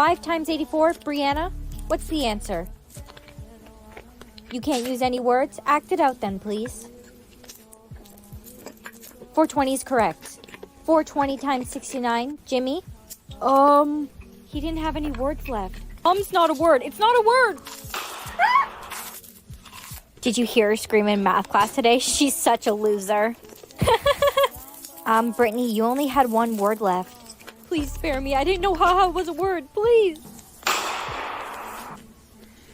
5 times 84, Brianna, what's the answer? You can't use any words? Act it out then, please. 420 is correct. 420 times 69, Jimmy? He didn't have any words left. Not a word. It's not a word. Did you hear her scream in math class today? She's such a loser. Brittany, you only had one word left. Please spare me. I didn't know haha was a word. Please.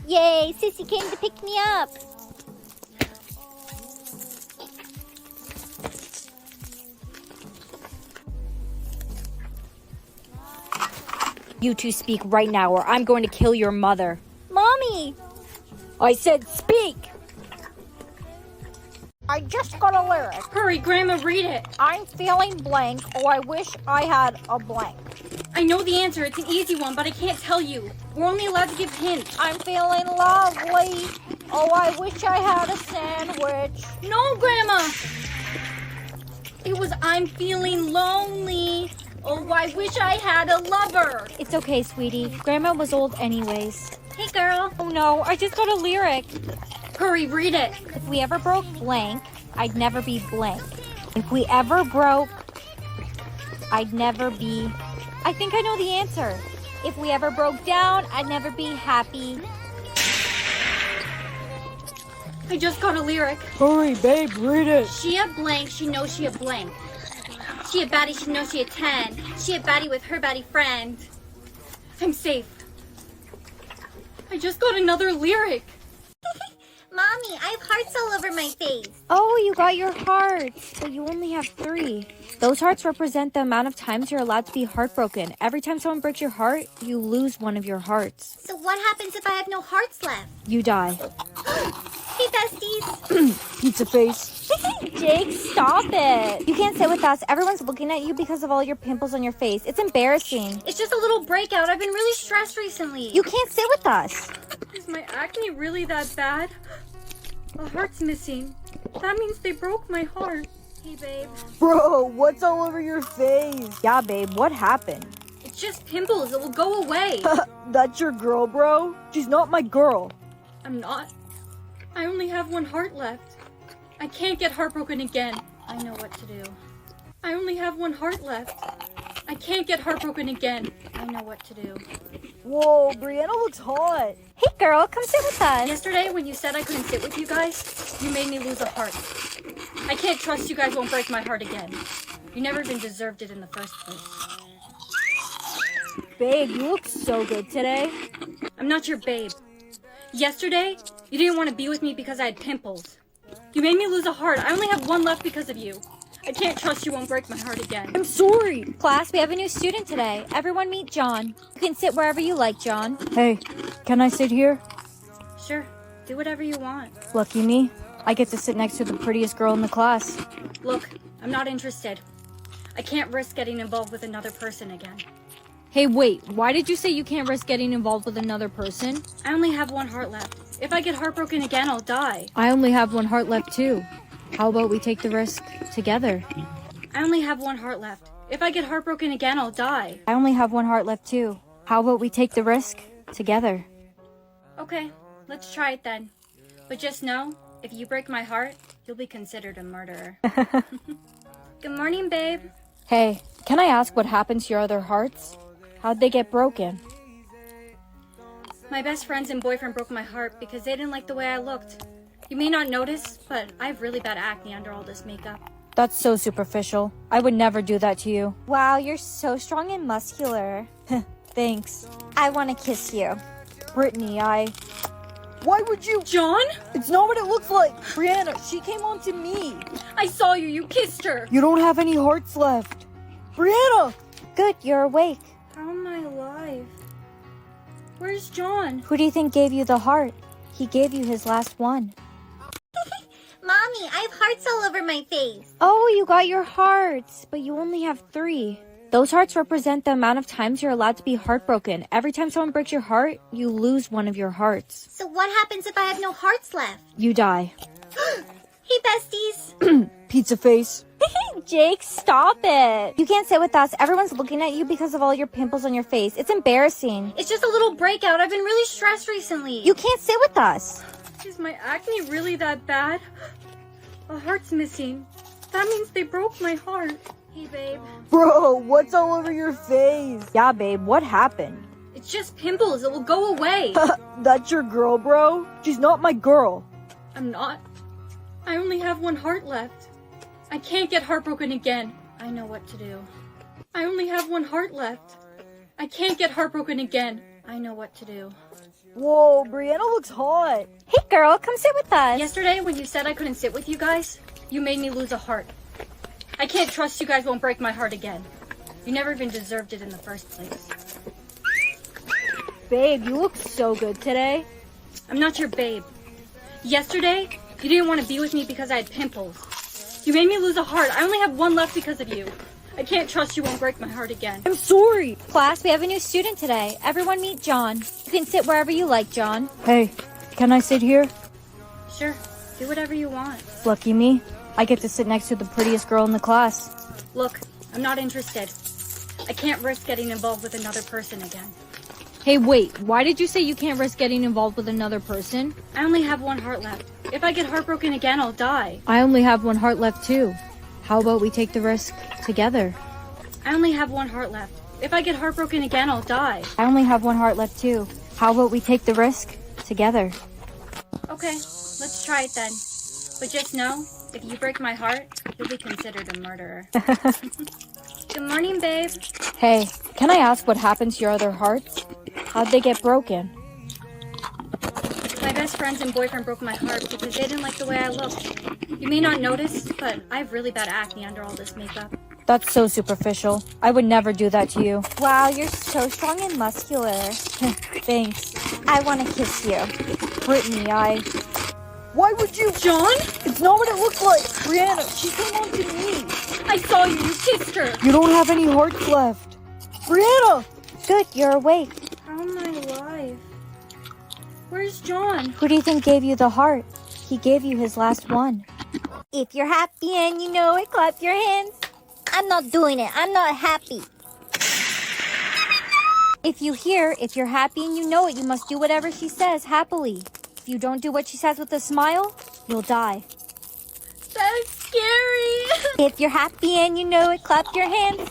Yay, Sissy came to pick me up. You two speak right now or I'm going to kill your mother. Mommy! I said speak! I just got a lyric. Hurry, Grandma, read it. I'm feeling blank. Oh, I wish I had a blank. I know the answer. It's an easy one, but I can't tell you. We're only allowed to give hints. I'm feeling lovely. Oh, I wish I had a sandwich. No, Grandma! It was I'm feeling lonely. Oh, I wish I had a lover. It's okay, sweetie. Grandma was old anyways. Hey, girl. Oh no, I just got a lyric. Hurry, read it. If we ever broke blank, I'd never be blank. If we ever broke, I'd never be... I think I know the answer. If we ever broke down, I'd never be happy. I just got a lyric. Hurry, babe, read it. She a blank, she knows she a blank. She a baddie, she knows she a 10. She a baddie with her baddie friend. I'm safe. I just got another lyric. Mommy, I have hearts all over my face. Oh, you got your hearts, but you only have 3. Those hearts represent the amount of times you're allowed to be heartbroken. Every time someone breaks your heart, you lose one of your hearts. So what happens if I have no hearts left? You die. Hey, besties. Pizza face. Jake, stop it. You can't sit with us. Everyone's looking at you because of all your pimples on your face. It's embarrassing. It's just a little breakout. I've been really stressed recently. You can't sit with us. Is my acne really that bad? A heart's missing. That means they broke my heart. Hey, babe. Bro, what's all over your face? Yeah, babe, what happened? It's just pimples. It will go away. That's your girl, bro? She's not my girl. I'm not. I only have one heart left. I can't get heartbroken again. I know what to do. I only have one heart left. I can't get heartbroken again. I know what to do. Whoa, Brianna looks hot. Hey, girl, come sit with us. Yesterday, when you said I couldn't sit with you guys, you made me lose a heart. I can't trust you guys won't break my heart again. You never even deserved it in the first place. Babe, you look so good today. I'm not your babe. Yesterday, you didn't want to be with me because I had pimples. You made me lose a heart. I only have one left because of you. I can't trust you won't break my heart again. I'm sorry. Class, we have a new student today. Everyone meet John. You can sit wherever you like, John. Hey, can I sit here? Sure, do whatever you want. Lucky me. I get to sit next to the prettiest girl in the class. Look, I'm not interested. I can't risk getting involved with another person again. Hey, wait, why did you say you can't risk getting involved with another person? I only have one heart left. If I get heartbroken again, I'll die. I only have one heart left too. How about we take the risk together? I only have one heart left. If I get heartbroken again, I'll die. I only have one heart left too. How about we take the risk together? Okay, let's try it then. But just know, if you break my heart, you'll be considered a murderer. Good morning, babe. Hey, can I ask what happened to your other hearts? How'd they get broken? My best friends and boyfriend broke my heart because they didn't like the way I looked. You may not notice, but I have really bad acne under all this makeup. That's so superficial. I would never do that to you. Wow, you're so strong and muscular. Thanks. I want to kiss you. Brittany, Why would you? John? It's not what it looks like. Brianna, she came on to me. I saw you. You kissed her. You don't have any hearts left. Brianna! Good, you're awake. How am I alive? Where's John? Who do you think gave you the heart? He gave you his last one. Mommy, I have hearts all over my face. Oh, you got your hearts, but you only have 3. Those hearts represent the amount of times you're allowed to be heartbroken. Every time someone breaks your heart, you lose one of your hearts. So what happens if I have no hearts left? You die. Hey, besties. Pizza face. Jake, stop it. You can't sit with us. Everyone's looking at you because of all your pimples on your face. It's embarrassing. It's just a little breakout. I've been really stressed recently. You can't sit with us. Is my acne really that bad? A heart's missing. That means they broke my heart. Hey, babe. Bro, what's all over your face? Yeah, babe, what happened? It's just pimples. It will go away. That's your girl, bro? She's not my girl. I'm not. I only have one heart left. I can't get heartbroken again. I know what to do. I only have one heart left. I can't get heartbroken again. I know what to do. Whoa, Brianna looks hot. Hey, girl, come sit with us. Yesterday, when you said I couldn't sit with you guys, you made me lose a heart. I can't trust you guys won't break my heart again. You never even deserved it in the first place. Babe, you look so good today. I'm not your babe. Yesterday, you didn't want to be with me because I had pimples. You made me lose a heart. I only have one left because of you. I can't trust you won't break my heart again. I'm sorry. Class, we have a new student today. Everyone meet John. You can sit wherever you like, John. Hey, can I sit here? Sure, do whatever you want. Lucky me. I get to sit next to the prettiest girl in the class. Look, I'm not interested. I can't risk getting involved with another person again. Hey, wait, why did you say you can't risk getting involved with another person? I only have one heart left. If I get heartbroken again, I'll die. I only have one heart left too. How about we take the risk together? I only have one heart left. If I get heartbroken again, I'll die. I only have one heart left too. How about we take the risk together? Okay, let's try it then. But just know, if you break my heart, you'll be considered a murderer. Good morning, babe. Hey, can I ask what happened to your other hearts? How'd they get broken? My best friends and boyfriend broke my heart because they didn't like the way I looked. You may not notice, but I have really bad acne under all this makeup. That's so superficial. I would never do that to you. Wow, you're so strong and muscular. Thanks. I want to kiss you. Brittany, Why would you? John? It's not what it looks like. Brianna, she came on to me. I saw you. You kissed her. You don't have any hearts left. Brianna! Good, you're awake. How am I alive? Where's John? Who do you think gave you the heart? He gave you his last one. If you're happy and you know it, clap your hands. I'm not doing it. I'm not happy. If you're happy and you know it, you must do whatever she says happily. If you don't do what she says with a smile, you'll die. That's scary. If you're happy and you know it, clap your hands.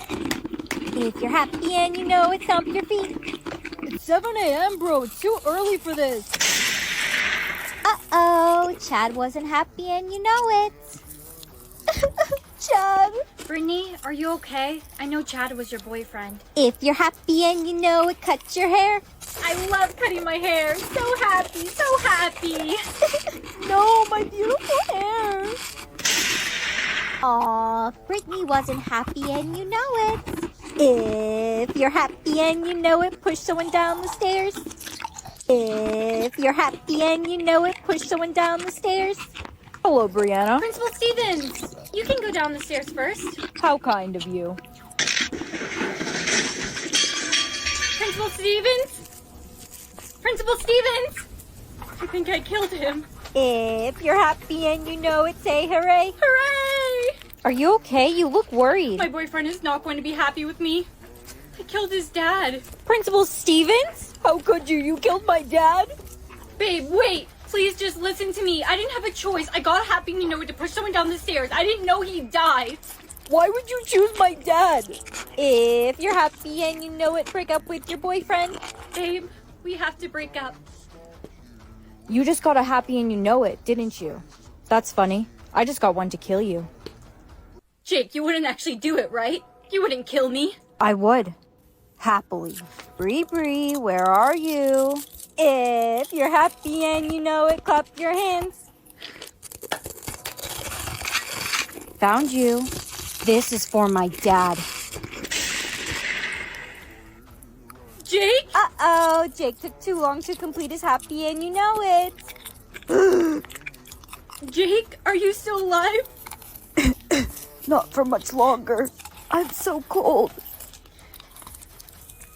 If you're happy and you know it, stomp your feet. It's 7 a.m., bro. It's too early for this. Uh-oh, Chad wasn't happy and you know it. Chad. Brittany, are you okay? I know Chad was your boyfriend. If you're happy and you know it, cut your hair. I love cutting my hair. So happy, so happy. No, my beautiful hair. Aw, Brittany wasn't happy and you know it. If you're happy and you know it, push someone down the stairs. If you're happy and you know it, push someone down the stairs. Hello, Brianna. Principal Stevens, you can go down the stairs first. How kind of you. Principal Stevens? Principal Stevens! I think I killed him. If you're happy and you know it, say hooray. Hooray! Are you okay? You look worried. My boyfriend is not going to be happy with me. I killed his dad. Principal Stevens? How could you? You killed my dad? Babe, wait! Please just listen to me. I didn't have a choice. I got happy, you know, to push someone down the stairs. I didn't know he died. Why would you choose my dad? If you're happy and you know it, break up with your boyfriend. Babe, we have to break up. You just got a happy and you know it, didn't you? That's funny. I just got one to kill you. Jake, you wouldn't actually do it, right? You wouldn't kill me. I would. Happily. Bree, where are you? If you're happy and you know it, clap your hands. Found you. This is for my dad. Jake? Uh-oh, Jake took too long to complete his happy and you know it. Jake, are you still alive? Not for much longer. I'm so cold.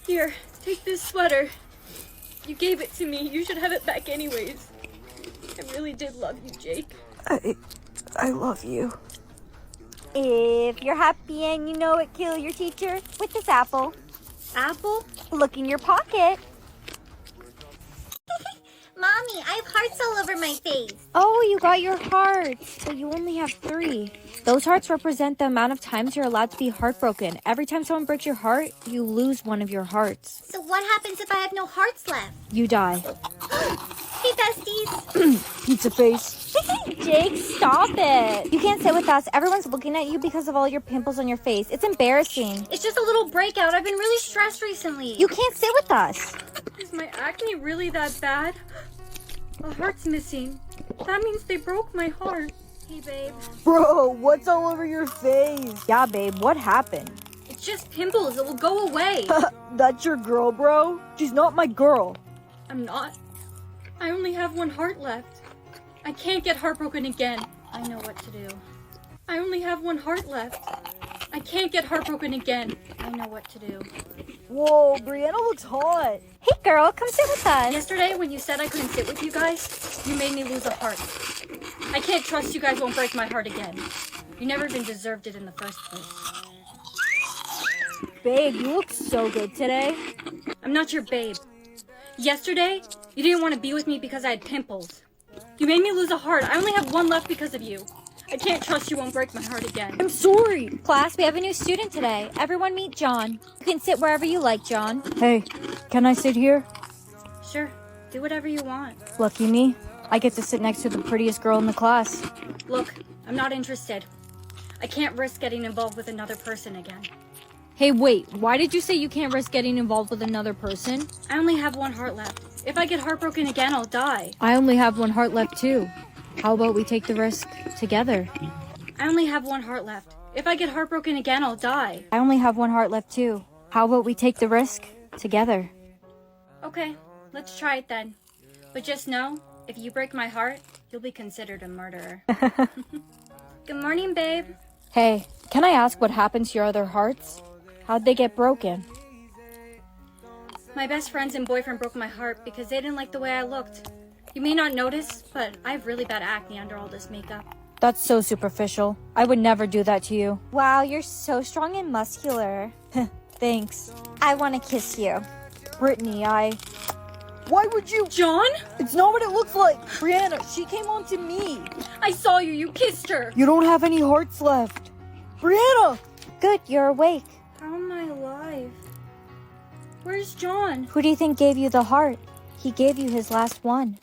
Here, take this sweater. You gave it to me. You should have it back anyways. I really did love you, Jake. I love you. If you're happy and you know it, kill your teacher with this apple. Apple? Look in your pocket. Mommy, I have hearts all over my face. Oh, you got your hearts, but you only have 3. Those hearts represent the amount of times you're allowed to be heartbroken. Every time someone breaks your heart, you lose one of your hearts. So what happens if I have no hearts left? You die. Hey, besties. Pizza face. Jake, stop it. You can't sit with us. Everyone's looking at you because of all your pimples on your face. It's embarrassing. It's just a little breakout. I've been really stressed recently. You can't sit with us. Is my acne really that bad? A heart's missing. That means they broke my heart. Hey, babe. Bro, what's all over your face? Yeah, babe, what happened? It's just pimples. It will go away. That's your girl, bro? She's not my girl. I'm not. I only have one heart left. I can't get heartbroken again. I know what to do. I only have one heart left. I can't get heartbroken again. I know what to do. Whoa, Brianna looks hot. Hey, girl, come sit with us. Yesterday, when you said I couldn't sit with you guys, you made me lose a heart. I can't trust you guys won't break my heart again. You never even deserved it in the first place. Babe, you look so good today. I'm not your babe. Yesterday, you didn't want to be with me because I had pimples. You made me lose a heart. I only have one left because of you. I can't trust you won't break my heart again. I'm sorry. Class, we have a new student today. Everyone meet John. You can sit wherever you like, John. Hey, can I sit here? Sure, do whatever you want. Lucky me. I get to sit next to the prettiest girl in the class. Look, I'm not interested. I can't risk getting involved with another person again. Hey, wait, why did you say you can't risk getting involved with another person? I only have one heart left. If I get heartbroken again, I'll die. I only have one heart left too. How about we take the risk together? I only have one heart left. If I get heartbroken again, I'll die. I only have one heart left too. How about we take the risk together? Okay, let's try it then. But just know, if you break my heart, you'll be considered a murderer. Good morning, babe. Hey, can I ask what happened to your other hearts? How'd they get broken? My best friends and boyfriend broke my heart because they didn't like the way I looked. You may not notice, but I have really bad acne under all this makeup. That's so superficial. I would never do that to you. Wow, you're so strong and muscular. Thanks. I want to kiss you. Brittany, Why would you? John? It's not what it looks like. Brianna, she came on to me. I saw you. You kissed her. You don't have any hearts left. Brianna! Good, you're awake. How am I alive? Where's John? Who do you think gave you the heart? He gave you his last one.